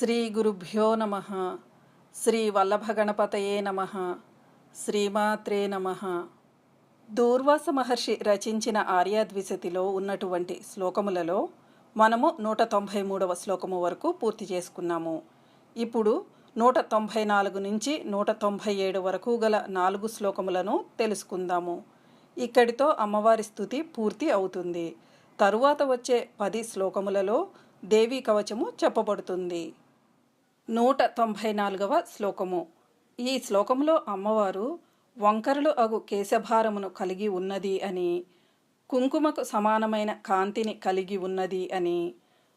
శ్రీ గురుభ్యో నమః. శ్రీ వల్లభగణపతయే నమః. శ్రీమాత్రే నమః. దూర్వాస మహర్షి రచించిన ఆర్యాద్విశతిలో ఉన్నటువంటి శ్లోకములలో మనము 193వ శ్లోకము వరకు పూర్తి చేసుకున్నాము. ఇప్పుడు 194 నుంచి 197 వరకు గల 4 శ్లోకములను తెలుసుకుందాము. ఇక్కడితో అమ్మవారి స్తుతి పూర్తి అవుతుంది. తరువాత వచ్చే 10 శ్లోకములలో దేవీ కవచము చెప్పబడుతుంది. 194వ శ్లోకము. ఈ శ్లోకములో అమ్మవారు వంకరలు అగు కేశభారమును కలిగి ఉన్నది అని, కుంకుమకు సమానమైన కాంతిని కలిగి ఉన్నది అని,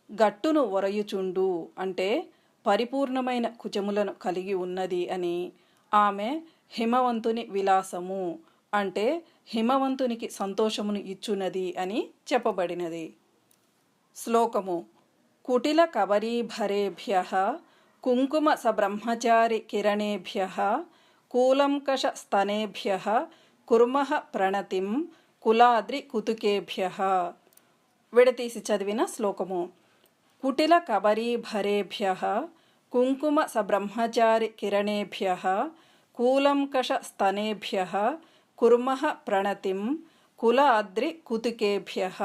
గట్టును వరయుచుండు అంటే పరిపూర్ణమైన కుచములను కలిగి ఉన్నది అని, ఆమె హిమవంతుని విలాసము అంటే హిమవంతునికి సంతోషమును ఇచ్చున్నది అని చెప్పబడినది. శ్లోకము. కుటిల కబరీభరేభ్యః కుంకుమ సబ్రహ్మచారి కిరణేభ్యః కూలంకష స్తనేభ్యః కుర్మః ప్రణతిం కులాద్రి కుతుకేభ్యః. విడతీసి చదివిన శ్లోకము. కుటిల కబరీభరేభ్యః కుంకుమ సబ్రహ్మచారి కిరణేభ్యః కూలంకష స్తనేభ్యః కుర్మః ప్రణతిం కులాద్రి కుతుకేభ్యః.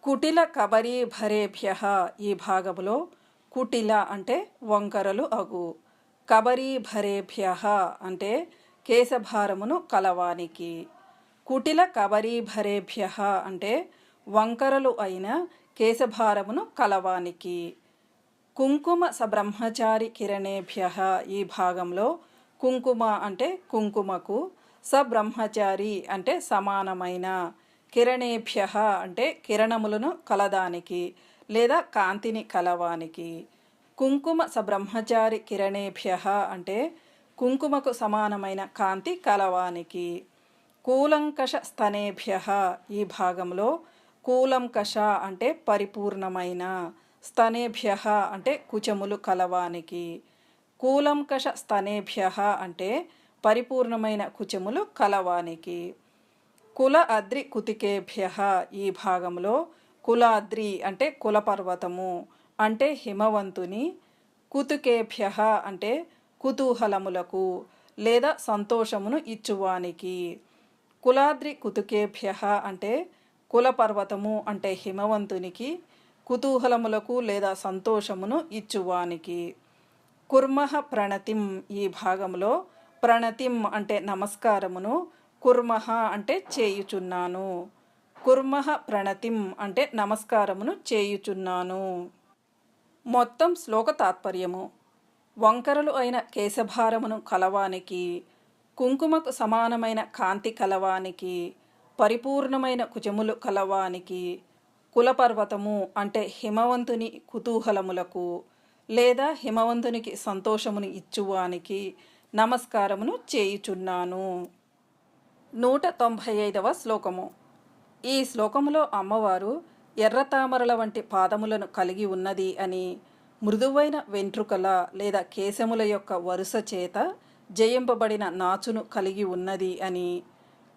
కుటిల కబరీభరేభ్యః ఈ భాగములో కుటిల అంటే వంకరలు అగు, కబరీభరేభ్యః అంటే కేశభారమును కలవానికి, కుటిల కబరీభరేభ్యః అంటే వంకరలు అయిన కేశభారమును కలవానికి. కుంకుమ సబ్రహ్మచారి కిరణేభ్యః ఈ భాగంలో కుంకుమ అంటే కుంకుమకు, సబ్రహ్మచారి అంటే సమానమైన, కిరణేభ్యః అంటే కిరణములను కలదానికి లేదా కాంతిని కలవానికి. కుంకుమ సబ్రహ్మచారి కిరణేభ్యః అంటే కుంకుమకు సమానమైన కాంతి కలవానికి. కూలంకష స్తనేభ్యః ఈ భాగంలో కూలంకష అంటే పరిపూర్ణమైన, స్తనేభ్యః అంటే కుచములు కలవానికి. కూలంకష స్తనేభ్యః అంటే పరిపూర్ణమైన కుచములు కలవానికి. కుల అద్రి కుతికేభ్యః ఈ భాగంలో కులాద్రి అంటే కులపర్వతము అంటే హిమవంతుని, కుతుకేభ్యః అంటే కుతూహలములకు లేదా సంతోషమును ఇచ్చువానికి. కులాద్రి కుతుకేభ్యః అంటే కులపర్వతము అంటే హిమవంతునికి, కుతూహలములకు లేదా సంతోషమును ఇచ్చువానికి. కుర్మః ప్రణతిం ఈ భాగంలో ప్రణతిం అంటే నమస్కారమును, కుర్మః అంటే చేయుచున్నాను, కుర్మః ప్రణతిం అంటే నమస్కారమును చేయుచున్నాను. మొత్తం శ్లోక తాత్పర్యము. వంకరలు అయిన కేశభారమును కలవానికి, కుంకుమకు సమానమైన కాంతి కలవానికి, పరిపూర్ణమైన కుచములు కలవానికి, కులపర్వతము అంటే హిమవంతుని కుతూహలములకు లేదా హిమవంతునికి సంతోషమును ఇచ్చువానికి నమస్కారమును చేయుచున్నాను. 195వ శ్లోకము. ఈ శ్లోకములో అమ్మవారు ఎర్రతామరల వంటి పాదములను కలిగి ఉన్నది అని, మృదువైన వెంట్రుకల లేదా కేశముల యొక్క వరుస చేత జయింపబడిన నాచును కలిగి ఉన్నది అని,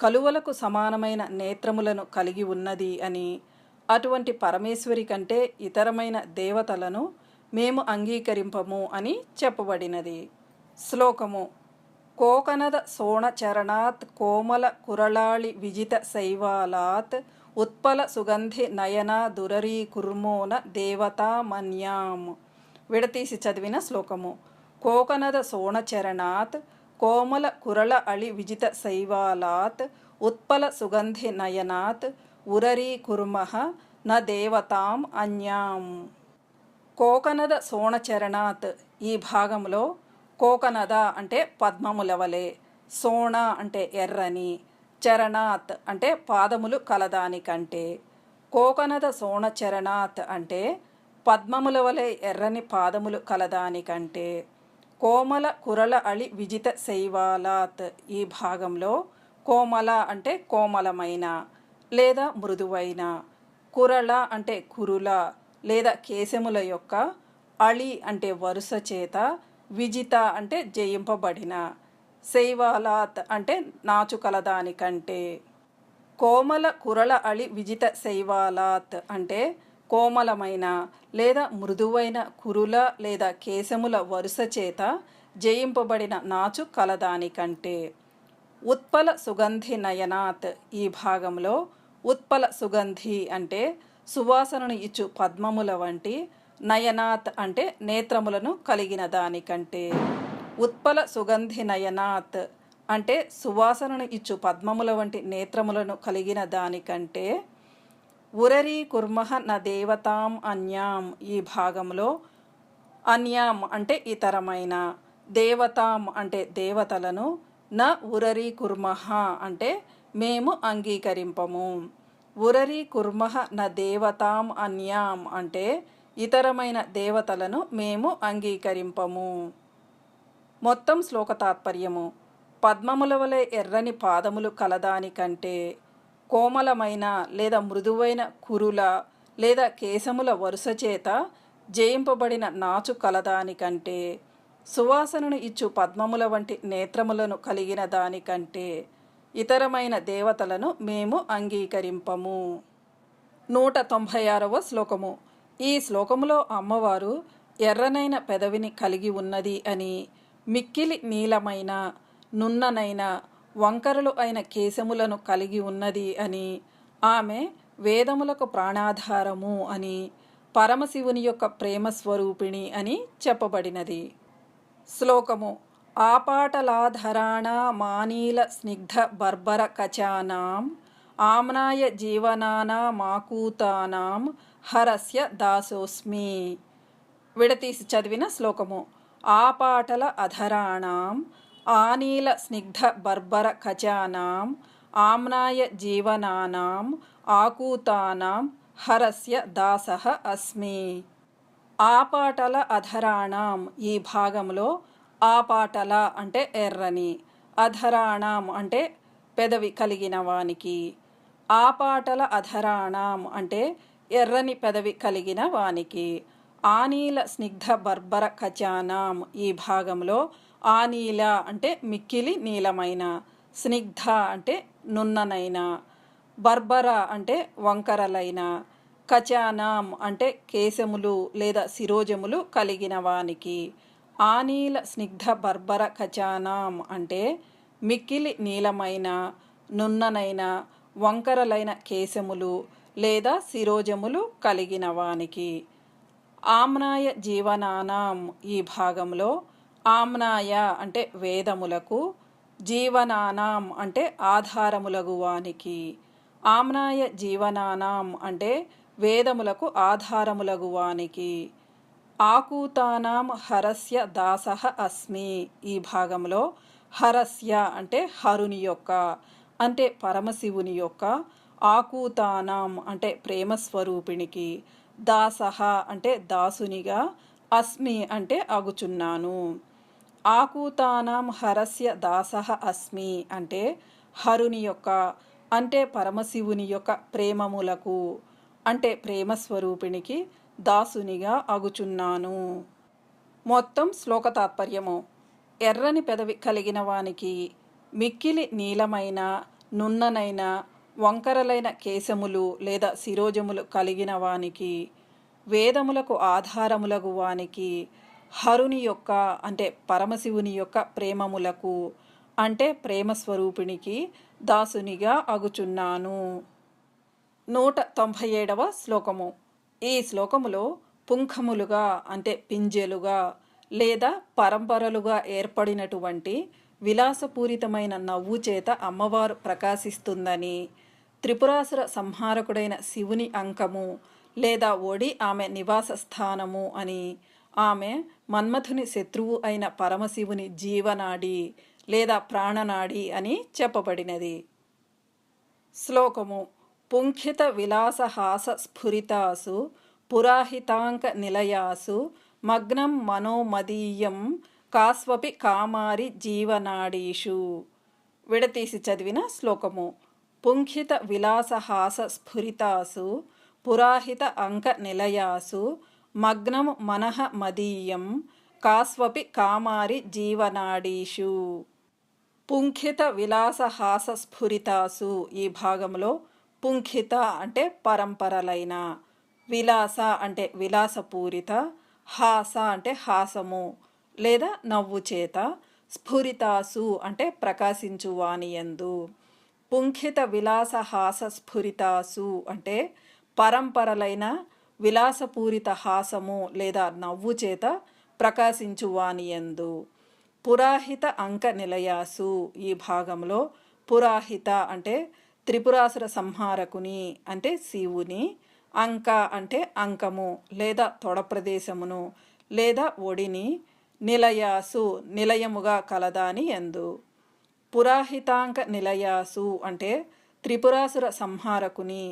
కలువలకు సమానమైన నేత్రములను కలిగి ఉన్నది అని, అటువంటి పరమేశ్వరి కంటే ఇతరమైన దేవతలను మేము అంగీకరింపము అని చెప్పబడినది. శ్లోకము. కోకనద సోణచరణాత్ కోమల కురళాళి విజిత శైవాలాత్ ఉత్పల సుగంధి నయన దురరీ కుర్మోన దేవతా మన్యాం. విడతీసి చదివిన శ్లోకము. కోకనద సోణచరణాత్ కోమల కురళ అళి విజిత శైవాలాత్ ఉత్పల సుగంధి నయనాత్ ఉరరీ కుర్మః న దేవతాం అన్యాం. కోకనద సోణచరణాత్ ఈ భాగంలో కోకనద అంటే పద్మముల వలె, సోణ అంటే ఎర్రని, చరణాత్ అంటే పాదములు కలదానికంటే. కోకనద సోణ చరణాత్ అంటే పద్మముల వలె ఎర్రని పాదములు కలదానికంటే. కోమల కురళ అళి విజిత శైవాలాత్ ఈ భాగంలో కోమల అంటే కోమలమైన లేదా మృదువైన, కురళ అంటే కురుల లేదా కేశముల యొక్క, అళి అంటే వరుస చేత, విజిత అంటే జయింపబడిన, శైవాలాత్ అంటే నాచు కలదానికంటే. కోమల కురళ అళి విజిత శైవాలాత్ అంటే కోమలమైన లేదా మృదువైన కురుల లేదా కేశముల వరుస చేత జయింపబడిన నాచు కలదానికంటే. ఉత్పల సుగంధి నయనాత్ ఈ భాగంలో ఉత్పల సుగంధి అంటే సువాసనను ఇచ్చు పద్మముల వంటి, నయనాత్ అంటే నేత్రములను కలిగిన దానికంటే. ఉత్పల సుగంధి నయనాత్ అంటే సువాసనను ఇచ్చు పద్మముల వంటి నేత్రములను కలిగిన దానికంటే. ఉరరీ కుర్మః న దేవతాం అన్యాం ఈ భాగంలో అన్యాం అంటే ఇతరమైన, దేవతాం అంటే దేవతలను, న ఉరరీ కుర్మః అంటే మేము అంగీకరింపము. ఉరరీ కుర్మః న దేవతాం అన్యాం అంటే ఇతరమైన దేవతలను మేము అంగీకరింపము. మొత్తం శ్లోక తాత్పర్యము. పద్మముల వలె ఎర్రని పాదములు కలదానికంటే, కోమలమైన లేదా మృదువైన కురుల లేదా కేశముల వరుస చేత జయింపబడిన నాచు కలదానికంటే, సువాసనను ఇచ్చు పద్మముల వంటి నేత్రములను కలిగిన దానికంటే ఇతరమైన దేవతలను మేము అంగీకరింపము. 196వ శ్లోకము. ఈ శ్లోకములో అమ్మవారు ఎర్రనైన పెదవిని కలిగి ఉన్నది అని, మిక్కిలి నీలమైన నున్ననైన వంకరలు అయిన కేశములను కలిగి ఉన్నది అని, ఆమె వేదములకు ప్రాణాధారము అని, పరమశివుని యొక్క ప్రేమస్వరూపిణి అని చెప్పబడినది. శ్లోకము. ఆపాటలాధరాణా మానీల స్నిగ్ధ బర్బర కచానాం ఆమ్నాయ జీవనానామాకూతానాం హరస్య దాసోస్మి. విడతీసి చదివిన శ్లోకము. ఆపాటల అధరాణాం ఆనీల స్నిగ్ధ బర్బర కచానాం ఆమ్నాయ జీవనానాం ఆకూతానాం హరస్య దాసః అస్మి. ఆపాటల అధరాణాం ఈ భాగంలో ఆపాటల అంటే ఎర్రని, అధరాణాం అంటే పెదవి కలిగిన వానికి, ఆపాటల అధరాణాం అంటే ఎర్రని పెదవి కలిగిన వానికి, ఆనీల స్నిగ్ధ బర్బర కచానాం ఈ భాగంలో ఆనీల అంటే మిక్కిలి నీలమైన, స్నిగ్ధ అంటే నున్ననైన, బర్బర అంటే వంకరలైన, కచానాం అంటే కేశములు లేదా శిరోజములు కలిగిన వానికి, ఆనీల స్నిగ్ధ బర్బర కచానాం అంటే మిక్కిలి నీలమైన నున్ననైన వంకరలైన కేశములు లేదా శిరోజములు కలిగిన వానికి. ఆమ్నాయ జీవనానాం ఈ భాగంలో ఆమ్నాయ అంటే వేదములకు, జీవనానాం అంటే ఆధారములగు వానికి, ఆమ్నాయ జీవనానాం అంటే వేదములకు ఆధారములగు వానికి, ఆకూతానాం హరస్య దాసః అస్మి ఈ భాగంలో హరస్య అంటే హరుని యొక్క అంటే పరమశివుని యొక్క, ఆకూతానాం అంటే ప్రేమస్వరూపిణికి, దాసః అంటే దాసునిగా, అస్మి అంటే అగుచున్నాను. ఆకూతానాం హరస్య దాసః అస్మి అంటే హరుని యొక్క అంటే పరమశివుని యొక్క ప్రేమములకు అంటే ప్రేమస్వరూపిణికి దాసునిగా అగుచున్నాను. మొత్తం శ్లోక తాత్పర్యము. ఎర్రని పెదవి కలిగిన వానికి, మిక్కిలి నీలమైన నున్ననైన వంకరలైన కేశములు లేదా శిరోజములు కలిగిన వానికి, వేదములకు ఆధారములగు వానికి, హరుని యొక్క అంటే పరమశివుని యొక్క ప్రేమములకు అంటే ప్రేమస్వరూపిణికి దాసునిగా అగుచున్నాను. 197వ శ్లోకము. ఈ శ్లోకములో పుంఖములుగా అంటే పింజెలుగా లేదా పరంపరలుగా ఏర్పడినటువంటి విలాసపూరితమైన నవ్వు చేత అమ్మవారు ప్రకాశిస్తుందని, త్రిపురాసుర సంహారకుడైన శివుని అంకము లేదా ఒడి ఆమె నివాస స్థానము అని, ఆమె మన్మథుని శత్రువు అయిన పరమశివుని జీవనాడి లేదా ప్రాణనాడి అని చెప్పబడినది. శ్లోకము. పుంఖిత విలాసహాస స్ఫురితాసు పురాహితాంక నిలయాసు మగ్నం మనోమదీయం కాస్వపి కామారి జీవనాడీషు. విడతీసి చదివిన శ్లోకము. పుంఖిత విలాసహాస స్ఫురితాసు పురాహిత అంక నిలయాసు మగ్నం మనః మదీయం కాస్వపి కామారి జీవనాడీషు. పుంఖిత విలాసహాస స్ఫురితాసు ఈ భాగంలో పుంఖిత అంటే పరంపరలైన, విలాస అంటే విలాసపూరిత, హాస అంటే హాసము లేదా నవ్వు చేత, స్ఫురితాసు అంటే ప్రకాశించు వానియందు. పుంఖిత విలాస హాస స్ఫురితాసు అంటే పరంపరలైన విలాసపూరిత హాసము లేదా నవ్వు చేత ప్రకాశించు వానియందు. పురాహిత అంక నిలయాసు ఈ భాగంలో పురాహిత అంటే త్రిపురాసుర సంహారకుని అంటే శివుని, అంక అంటే అంకము లేదా తొడ ప్రదేశమును లేదా ఒడిని, నిలయాసు నిలయముగా కలదాని ఎందు. పురాహితాంక నిలయాసు అంటే త్రిపురాసుర సంహారకుని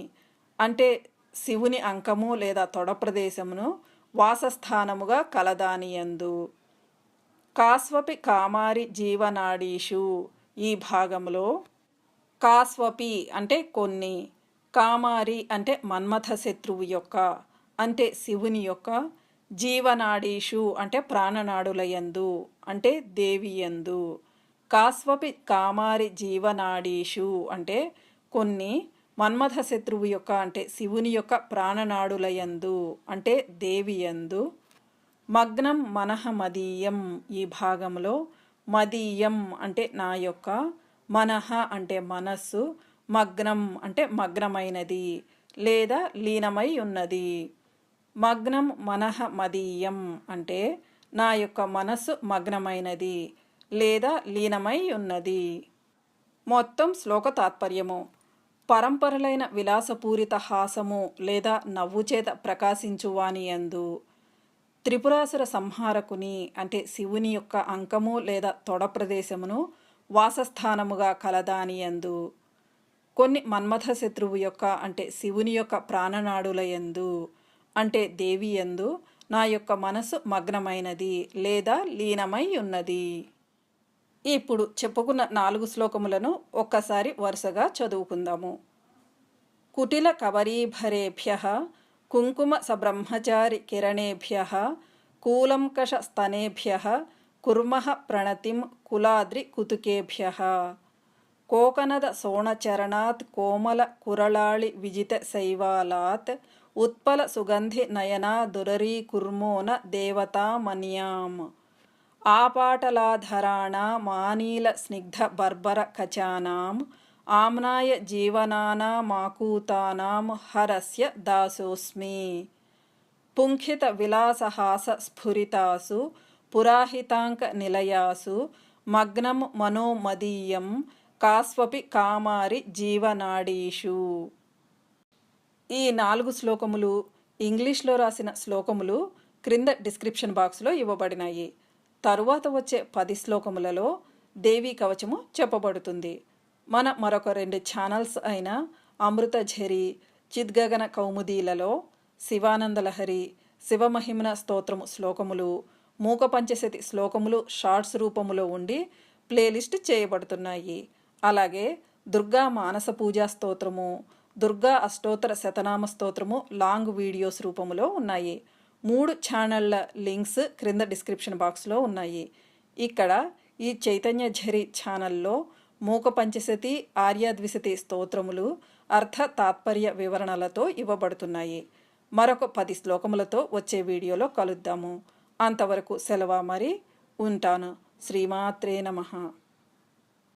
అంటే శివుని అంకము లేదా తొడ ప్రదేశమును వాసస్థానముగా కలదాని ఎందు. కాస్వపి కామారి జీవనాడీషు ఈ భాగంలో కాస్వపి అంటే కొన్ని, కామారి అంటే మన్మథ శత్రువు యొక్క అంటే శివుని యొక్క, జీవనాడీషు అంటే ప్రాణనాడులయందు అంటే దేవి యందు. కాస్వపి కామారి జీవనాడీషు అంటే కొన్ని, మన్మథ శత్రువు యొక్క అంటే శివుని యొక్క ప్రాణనాడులయందు అంటే దేవి యందు. మగ్నం మనః మదీయం ఈ భాగంలో మదీయం అంటే నా యొక్క, మనః అంటే మనస్సు, మగ్నం అంటే మగ్నమైనది లేదా లీనమై ఉన్నది. మగ్నం మనః మదీయం అంటే నా యొక్క మనస్సు మగ్నమైనది లేదా లీనమై ఉన్నది. మొత్తం శ్లోక తాత్పర్యము. పరంపరలైన విలాసపూరిత హాసము లేదా నవ్వుచేత ప్రకాశించువాని యందు, త్రిపురాసుర సంహారకుని అంటే శివుని యొక్క అంకము లేదా తొడ ప్రదేశమును వాసస్థానముగా కలదాని యందు, కొన్ని మన్మథ శత్రువు యొక్క అంటే శివుని యొక్క ప్రాణనాడుల యందు అంటే దేవి యందు నా యొక్క మనసు మగ్నమైనది లేదా లీనమై ఉన్నది. ఇప్పుడు చెప్పుకున్న 4 శ్లోకములను ఒక్కసారి వరుసగా చదువుకుందాము. కుటిల కబరీభరేభ్యః కుంకుమ సబ్రహ్మచారి కిరణేభ్యః కూలంకష స్తనేభ్యః కుర్మః ప్రణతిం కులాద్రి కుతుకేభ్యః. కోకనద సోణచరణాత్ కోమల కురళాళి విజిత శైవాలాత్ ఉత్పల సుగంధి నయనా దురరీ కుర్మోన దేవతామన్యాం. ఆపాటలాధరాణామానీల స్నిగ్ధ బర్బర కచానాం ఆమ్నాయ జీవనానామాకూతానాం హరస్య దాసోస్మి. పుంఖిత విలాసహాస స్ఫురితాసు పురాహితాంక నిలయాసు మగ్నం మనోమదీయం కాస్వపి కామారి జీవనాడీషు. ఈ 4 శ్లోకములు ఇంగ్లీష్లో రాసిన శ్లోకములు క్రింద డిస్క్రిప్షన్ బాక్స్లో ఇవ్వబడినాయి. తరువాత వచ్చే 10 శ్లోకములలో దేవీ కవచము చెప్పబడుతుంది. మన మరొక 2 ఛానల్స్ అయిన అమృతఝరి, చిద్గగన కౌముదీలలో శివానందలహరి, శివమహిమన స్తోత్రము శ్లోకములు, మూక పంచశతి శ్లోకములు షార్ట్స్ రూపములో ఉండి ప్లేలిస్ట్ చేయబడుతున్నాయి. అలాగే దుర్గా మానస పూజా స్తోత్రము, దుర్గా అష్టోత్తర శతనామ స్తోత్రము లాంగ్ వీడియోస్ రూపములో ఉన్నాయి. 3 ఛానళ్ల లింక్స్ క్రింద డిస్క్రిప్షన్ బాక్స్లో ఉన్నాయి. ఇక్కడ ఈ చైతన్య ఝరి ఛానల్లో మూక పంచశతి, ఆర్యాద్విశతి స్తోత్రములు అర్థ తాత్పర్య వివరణలతో ఇవ్వబడుతున్నాయి. మరొక 10 శ్లోకములతో వచ్చే వీడియోలో కలుద్దాము. అంతవరకు సెలవు మరి, ఉంటాను. శ్రీమాత్రే నమః.